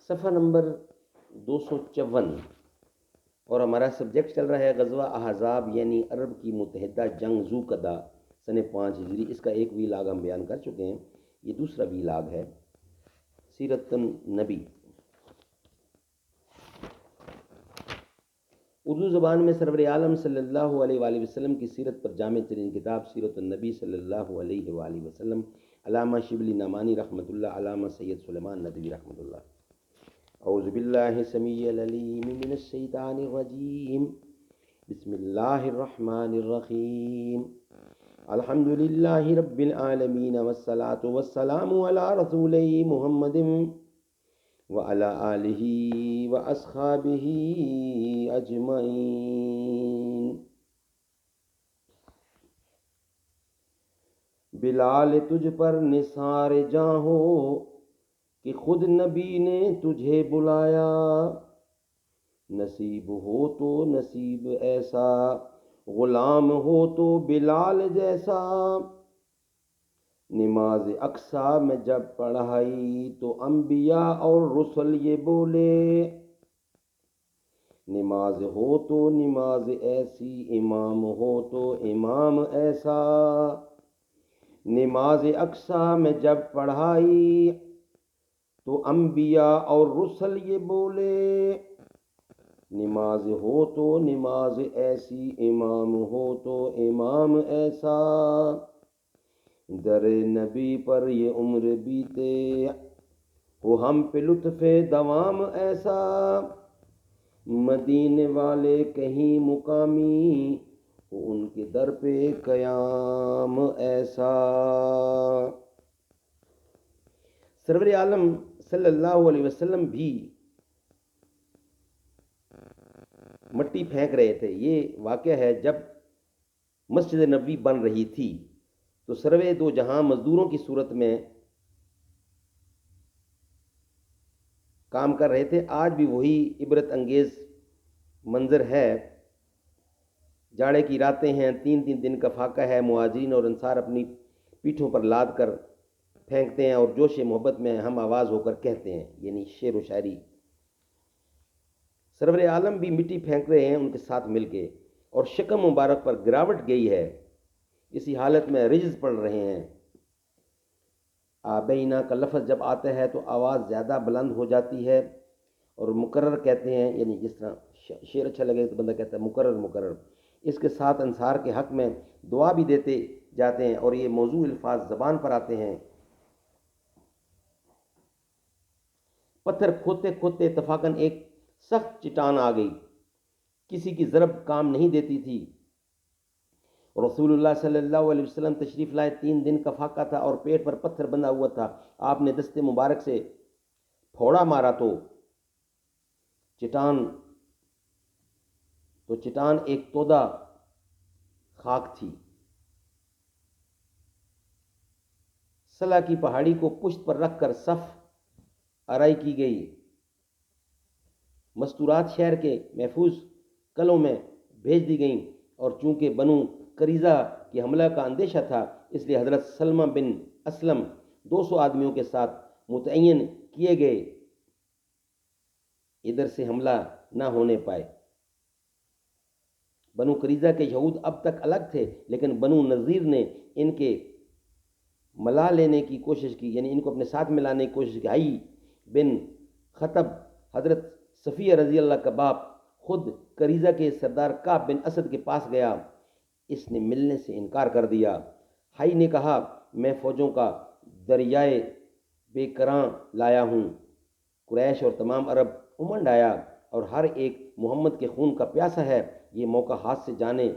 صفحہ نمبر 254 اور ہمارا سبجیکٹ چل رہا ہے غزوہ احزاب یعنی عرب کی متحدہ جنگ ذوالقعدہ سن 5 ہجری۔ اس کا ایک ویلاگ ہم بیان کر چکے ہیں، یہ دوسرا ویلاگ ہے۔ سیرت النبی اردو زبان میں سرور عالم صلی اللہ علیہ وآلہ وسلم کی سیرت پر جامع ترین کتاب سیرت النبی صلی اللہ علیہ وآلہ وسلم، علامہ شبلی نعمانی رحمۃ اللہ، علامہ سید سلیمان ندوی رحمۃ اللہ۔ اعوذ باللہ السمیع العلیم من الشیطان الرجیم، بسم اللہ الرحمن الرحیم، الحمد للہ رب العالمین والصلاة والسلام علی رسولہ محمد وعلی آلہ واصحابہ اجمعین۔ بلال تجھ پر نثار جاں ہو کہ خود نبی نے تجھے بلایا، نصیب ہو تو نصیب ایسا، غلام ہو تو بلال جیسا۔ نماز اقصیٰ میں جب پڑھائی تو انبیاء اور رسل یہ بولے، نماز ہو تو نماز ایسی، امام ہو تو امام ایسا۔ نماز اقصیٰ میں جب پڑھائی تو انبیاء اور رسل یہ بولے، نماز ہو تو نماز ایسی، امام ہو تو امام ایسا۔ در نبی پر یہ عمر بیتے ہو ہم پہ لطف دوام ایسا، مدینے والے کہیں مقامی ہو ان کے در پہ قیام ایسا۔ سرور عالم صلی اللہ علیہ وسلم بھی مٹی پھینک رہے تھے۔ یہ واقعہ ہے جب مسجد نبوی بن رہی تھی تو سروے دو جہاں مزدوروں کی صورت میں کام کر رہے تھے۔ آج بھی وہی عبرت انگیز منظر ہے۔ جاڑے کی راتیں ہیں، 3 دن کا فاقہ ہے، مہاجرین اور انصار اپنی پیٹھوں پر لاد کر پھینکتے ہیں اور جوش محبت میں ہم آواز ہو کر کہتے ہیں، یعنی شعر و شاعری۔ سرور عالم بھی مٹی پھینک رہے ہیں ان کے ساتھ مل کے، اور شکم مبارک پر گراوٹ گئی ہے، اسی حالت میں رجز پڑ رہے ہیں۔ آبینا کا لفظ جب آتا ہے تو آواز زیادہ بلند ہو جاتی ہے، اور مقرر کہتے ہیں، یعنی جس طرح شعر اچھا لگے تو بندہ کہتا ہے مقرر۔ اس کے ساتھ انصار کے حق میں دعا بھی دیتے جاتے ہیں، اور یہ موضوع الفاظ زبان پر آتے ہیں۔ پتھر کھوتے کھوتے اتفاقاً ایک سخت چٹان آ گئی، کسی کی ضرب کام نہیں دیتی تھی۔ رسول اللہ صلی اللہ علیہ وسلم تشریف لائے، 3 دن کا فاقہ تھا اور پیٹ پر پتھر بندھا ہوا تھا۔ آپ نے دست مبارک سے پھوڑا مارا تو چٹان ایک تودہ خاک تھی۔ صلہ کی پہاڑی کو پشت پر رکھ کر صف آرائی کی گئی۔ مستورات شہر کے محفوظ قلعوں میں بھیج دی گئیں، اور چونکہ بنو قریظہ کی حملہ کا اندیشہ تھا، اس لیے حضرت سلمہ بن اسلم 200 آدمیوں کے ساتھ متعین کیے گئے، ادھر سے حملہ نہ ہونے پائے۔ بنو قریظہ کے یہود اب تک الگ تھے، لیکن بنو نذیر نے ان کے ملا لینے کی کوشش کی، یعنی ان کو اپنے ساتھ ملانے کی کوشش کی۔ حی بن خطب حضرت صفیہ رضی اللہ کا باپ خود قریظہ کے سردار کعب بن اسد کے پاس گیا، اس نے ملنے سے انکار کر دیا۔ حی نے کہا، میں فوجوں کا دریائے بے کراں لایا ہوں۔ قریش اور تمام عرب امنڈ آیا، اور ہر ایک محمد کے خون کا پیاسا ہے، یہ موقع ہاتھ سے جانے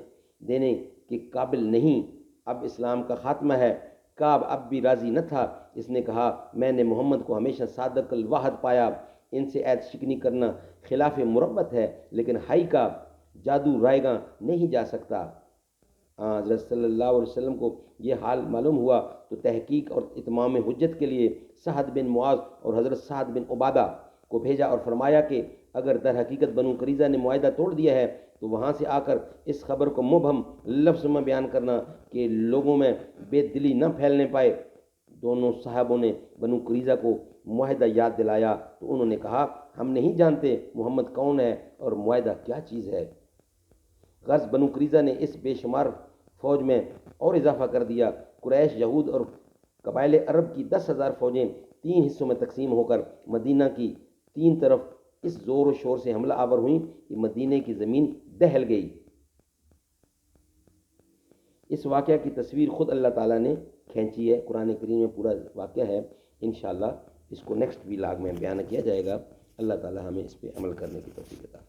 دینے کے قابل نہیں۔ اب اسلام کا خاتمہ ہے۔ کعب اب بھی راضی نہ تھا، اس نے کہا، میں نے محمد کو ہمیشہ صادق الوعد پایا، ان سے عہد شکنی کرنا خلاف مربت ہے، لیکن حی کا جادو رائیگاں نہیں جا سکتا۔ حضرت صلی اللہ علیہ وسلم کو یہ حال معلوم ہوا تو تحقیق اور اتمام حجت کے لیے سعد بن معاذ اور حضرت سعد بن عبادہ کو بھیجا، اور فرمایا کہ اگر در حقیقت بنو قریظہ نے معاہدہ توڑ دیا ہے تو وہاں سے آ کر اس خبر کو مبہم لفظ میں بیان کرنا کہ لوگوں میں بے دلی نہ پھیلنے پائے۔ دونوں صحابوں نے بنو قریظہ کو معاہدہ یاد دلایا تو انہوں نے کہا ہم نہیں جانتے محمد کون ہے اور معاہدہ کیا چیز ہے۔ غز بنو قریظہ نے اس بے شمار فوج میں اور اضافہ کر دیا۔ قریش، یہود اور قبائل عرب کی 10,000 فوجیں 3 حصوں میں تقسیم ہو کر مدینہ کی 3 طرف اس زور و شور سے حملہ آور ہوئیں کہ مدینہ کی زمین دہل گئی۔ اس واقعہ کی تصویر خود اللہ تعالیٰ نے کھینچی ہے، قرآن کریم میں پورا واقعہ ہے۔ انشاءاللہ اس کو نیکسٹ ویلاگ میں بیان کیا جائے گا۔ اللہ تعالیٰ ہمیں اس پہ عمل کرنے کی توفیق عطا فرمائے۔